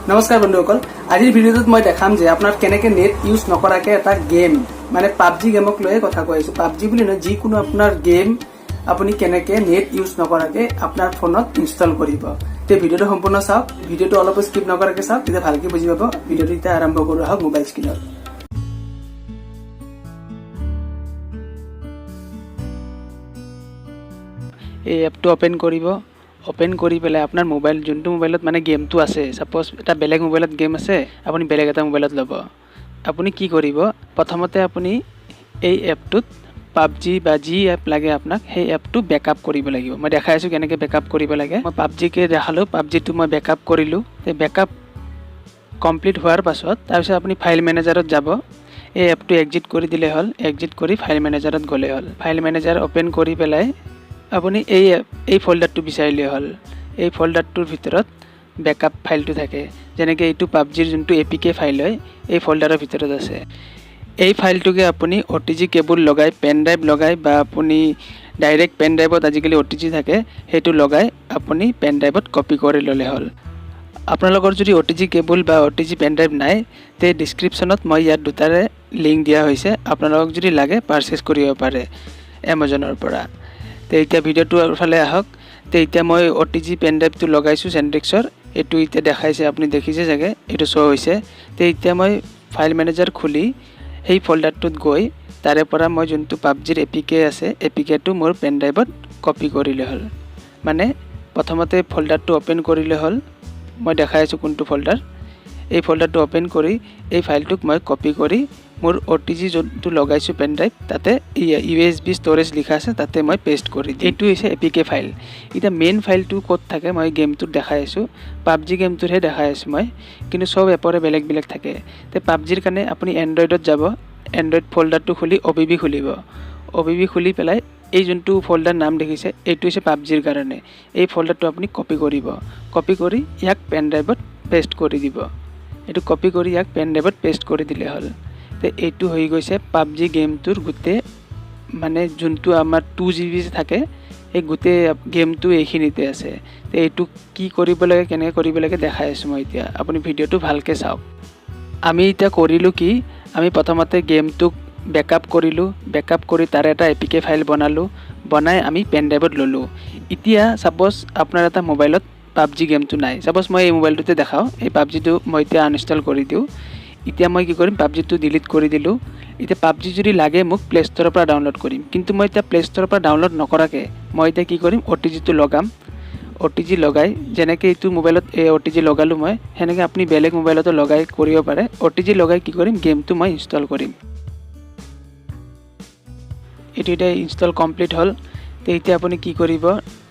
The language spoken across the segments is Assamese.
নমস্কাৰ বন্ধুসকল, আজিৰ ভিডিঅ'টোত মই দেখাম যে আপোনাৰ কেনেকৈ নেট ইউজ নকৰাকৈ এটা গেম মানে পাবজি গেমক লৈ কথা কৈ আছো। পাবজি বুলি নহয়, যিকোনো আপোনাৰ গেম আপুনি কেনেকৈ নেট ইউজ নকৰাকৈ আপোনাৰ ফোনত ইনষ্টল কৰিব। তে ভিডিঅ'টো সম্পূৰ্ণ চাওক, ভিডিঅ'টো অলপ স্কিপ নকৰাকৈ চাওক, তেতিয়া ভালকৈ বুজি পাব। ভিডিঅ'টো এতিয়া আৰম্ভ কৰো আহক মোবাইল স্ক্ৰীনত। এই এপটো ওপেন কৰিব। ওপেন কৰি পেলাই আপোনাৰ মোবাইল যোনটো মোবাইলত মানে গেমটো আছে, সাপোজ এটা বেলেগ মোবাইলত গেম আছে, আপুনি বেলেগ এটা মোবাইলত ল'ব। আপুনি কি কৰিব, প্ৰথমতে আপুনি এই এপটোত পাবজি বা যি এপ লাগে আপোনাক সেই এপটো বেকআপ কৰিব লাগিব। মই দেখাই আছোঁ কেনেকৈ বেকআপ কৰিব লাগে। মই পাবজিকে দেখালোঁ, পাবজিটো মই বেকআপ কৰিলোঁ। বেকআপ কমপ্লিট হোৱাৰ পাছত তাৰপিছত আপুনি ফাইল মেনেজাৰত যাব। এই এপটো এক্সিট কৰি দিলে হ'ল, এক্সিট কৰি ফাইল মেনেজাৰত গ'লে হ'ল। ফাইল মেনেজাৰ ওপেন কৰি পেলাই আপুনি এই ফল্ডাৰটো বিচাৰিলে হ'ল। এই ফল্ডাৰটোৰ ভিতৰত বেকআপ ফাইলটো থাকে, যেনেকৈ এইটো পাবজিৰ যোনটো এপিকে ফাইল হয়, এই ফল্ডাৰৰ ভিতৰত আছে। এই ফাইলটোকে আপুনি OTG কেবল লগাই, পেন ড্ৰাইভ লগাই বা আপুনি ডাইৰেক্ট পেন ড্ৰাইভত আজিকালি OTG থাকে, সেইটো লগাই আপুনি পেন ড্ৰাইভত কপি কৰি ল'লে হ'ল। আপোনালোকৰ যদি OTG কেবল বা OTG পেন ড্ৰাইভ নাই, তে ডিছক্ৰিপশ্যনত মই ইয়াত দুটাৰে লিংক দিয়া হৈছে। আপোনালোকক যদি লাগে পাৰচেছ কৰিব পাৰে এমাজনৰ পৰা। তে এতিয়া ভিডিঅ'টোৰ ফালে আহক। তে এতিয়া মই OTG পেন ড্ৰাইভটো লগাইছোঁ চেণ্ট্ৰিক্সৰ, এইটো এতিয়া দেখাইছে, আপুনি দেখিছে চাগে, এইটো শ্ব' হৈছে। তে এতিয়া মই ফাইল মেনেজাৰ খুলি সেই ফল্ডাৰটোত গৈ তাৰে পৰা মই যোনটো পাবজিৰ এপিকে আছে, এপিকেটো মোৰ পেন ড্ৰাইভত কপি কৰিলে হ'ল। মানে প্ৰথমতে ফল্ডাৰটো ওপেন কৰিলে হ'ল। মই দেখাই আছোঁ কোনটো ফল্ডাৰ। এই ফল্ডাৰটো ওপেন কৰি এই ফাইলটোক মই কপি কৰি মোৰ OTG যোনটো লগাইছোঁ পেন ড্ৰাইভ, তাতে USB ষ্ট'ৰেজ লিখা আছে, তাতে মই পেষ্ট কৰি দিম। এইটো হৈছে এপিকে ফাইল। এতিয়া মেইন ফাইলটো ক'ত থাকে মই গেমটোত দেখাই আছোঁ, পাবজি গেমটোতহে দেখাই আছোঁ মই, কিন্তু চব এপৰে বেলেগ বেলেগ থাকে। তে পাবজিৰ কাৰণে আপুনি এণ্ড্ৰইডত যাব, এণ্ড্ৰইড ফল্ডাৰটো খুলি OBB খুলিব। OBB খুলি পেলাই এই যোনটো ফল্ডাৰ নাম দেখিছে, এইটো হৈছে পাবজিৰ কাৰণে। এই ফল্ডাৰটো আপুনি কপি কৰিব, কপি কৰি ইয়াক পেন ড্ৰাইভত পেষ্ট কৰি দিব। এইটো কপি কৰি ইয়াক পেন ড্ৰাইভত পেষ্ট কৰি দিলে হ'ল। তে এইটো হৈ গৈছে পাবজি গেমটোৰ গোটেই, মানে যোনটো আমাৰ 2GB থাকে, এই গোটেই গেমটো এইখিনিতে আছে। তে এইটো কি কৰিব লাগে, কেনেকৈ কৰিব লাগে দেখাই আছোঁ মই এতিয়া। আপুনি ভিডিঅ'টো ভালকৈ চাওক। আমি এতিয়া কৰিলোঁ কি, আমি প্ৰথমতে গেমটোক বেকআপ কৰিলোঁ, বেকআপ কৰি তাৰে এটা এপিকে ফাইল বনালোঁ, বনাই আমি পেন ড্ৰাইভত ল'লোঁ। এতিয়া ছাপ'জ আপোনাৰ এটা মোবাইলত পাবজি গেমটো নাই, ছাপ'জ মই এই মোবাইলটোতে দেখাওঁ, এই পাবজিটো মই এতিয়া আনইনষ্টল কৰি দিওঁ। এতিয়া মই কি কৰিম, পাবজিটো ডিলিট কৰি দিলোঁ। এতিয়া পাবজি যদি লাগে মোক প্লে ষ্ট'ৰৰ পৰা ডাউনলোড কৰিম, কিন্তু মই এতিয়া প্লে ষ্ট'ৰৰ পৰা ডাউনলোড নকৰাকৈ মই এতিয়া কি কৰিম, OTGটো লগাম। OTG লগাই, যেনেকৈ এইটো মোবাইলত OTG লগালোঁ মই, সেনেকৈ আপুনি বেলেগ মোবাইলতো লগাই কৰিব পাৰে। OTG লগাই কি কৰিম, গেমটো মই ইনষ্টল কৰিম। এইটো এতিয়া ইনষ্টল কমপ্লিট হ'ল। তো এতিয়া আপুনি কি কৰিব,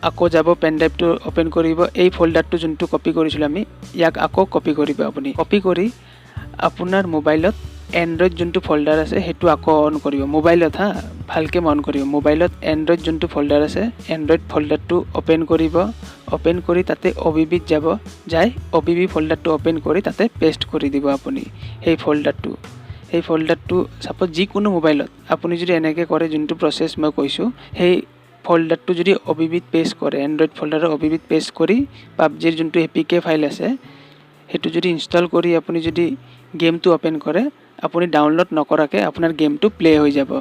আকৌ যাব পেন ড্ৰাইভটো ওপেন কৰিব, এই ফল্ডাৰটো যোনটো কপি কৰিছিলোঁ আমি, ইয়াক আকৌ কপি কৰিব। আপুনি কপি কৰি আপোনাৰ মোবাইলত এণ্ড্ৰইড যোনটো ফল্ডাৰ আছে সেইটো আকৌ অন কৰিব মোবাইলত, ভালকৈ মন কৰিব। মোবাইলত এণ্ড্ৰইড যোনটো ফল্ডাৰ আছে, এণ্ড্ৰইড ফল্ডাৰটো ওপেন কৰিব। ওপেন কৰি তাতে OBBত যাব, যাই OBB ফল্ডাৰটো ওপেন কৰি তাতে পেষ্ট কৰি দিব আপুনি সেই ফল্ডাৰটো। সেই ফল্ডাৰটো ছাপ'জ যিকোনো মোবাইলত আপুনি যদি এনেকৈ কৰে, যোনটো প্ৰচেছ মই কৈছোঁ, সেই ফল্ডাৰটো যদি OBBত পেষ্ট কৰে, এণ্ড্ৰইড ফল্ডাৰৰ OBBত পেষ্ট কৰি পাবজিৰ যোনটো এপিকে ফাইল আছে, সেইটো যদি ইনষ্টল কৰি আপুনি যদি গেমটো ওপেন কৰে, আপুনি ডাউনলোড নকৰাকৈ আপোনাৰ গেমটো প্লে হৈ যাব।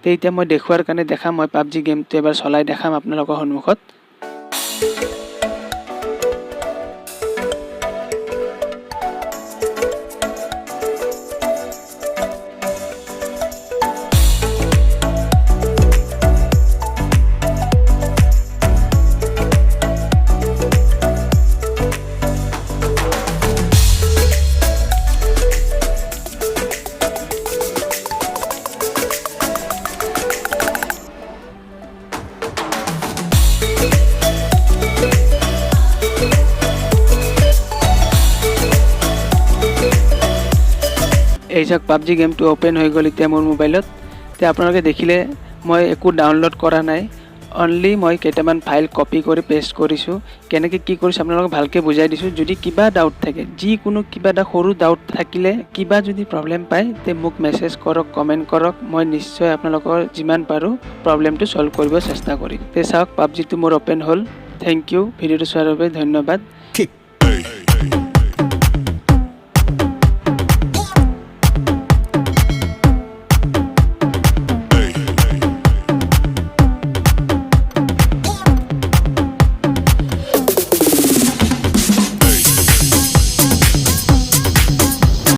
তো এতিয়া মই দেখুৱাৰ কাৰণে দেখাম, মই পাবজি গেমটো এবাৰ চলাই দেখাম আপোনালোকৰ সন্মুখত। এই চাওক পাবজি গেমটো ওপেন হৈ গ'ল এতিয়া মোৰ মোবাইলত। তো আপোনালোকে দেখিলে মই একো ডাউনলোড কৰা নাই, অনলি মই কেইটামান ফাইল কপি কৰি পেষ্ট কৰিছোঁ। কেনেকৈ কি কৰিছোঁ আপোনালোকক ভালকৈ বুজাই দিছোঁ। যদি কিবা ডাউট থাকে, যিকোনো কিবা এটা সৰু ডাউট থাকিলে, কিবা যদি প্ৰব্লেম পায়, তে মোক মেছেজ কৰক, কমেণ্ট কৰক, মই নিশ্চয় আপোনালোকৰ যিমান পাৰোঁ প্ৰব্লেমটো সলভ কৰিব চেষ্টা কৰিম। তে চাওক পাবজিটো মোৰ ওপেন হ'ল। থেংক ইউ, ভিডিঅ'টো চোৱাৰ বাবে ধন্যবাদ।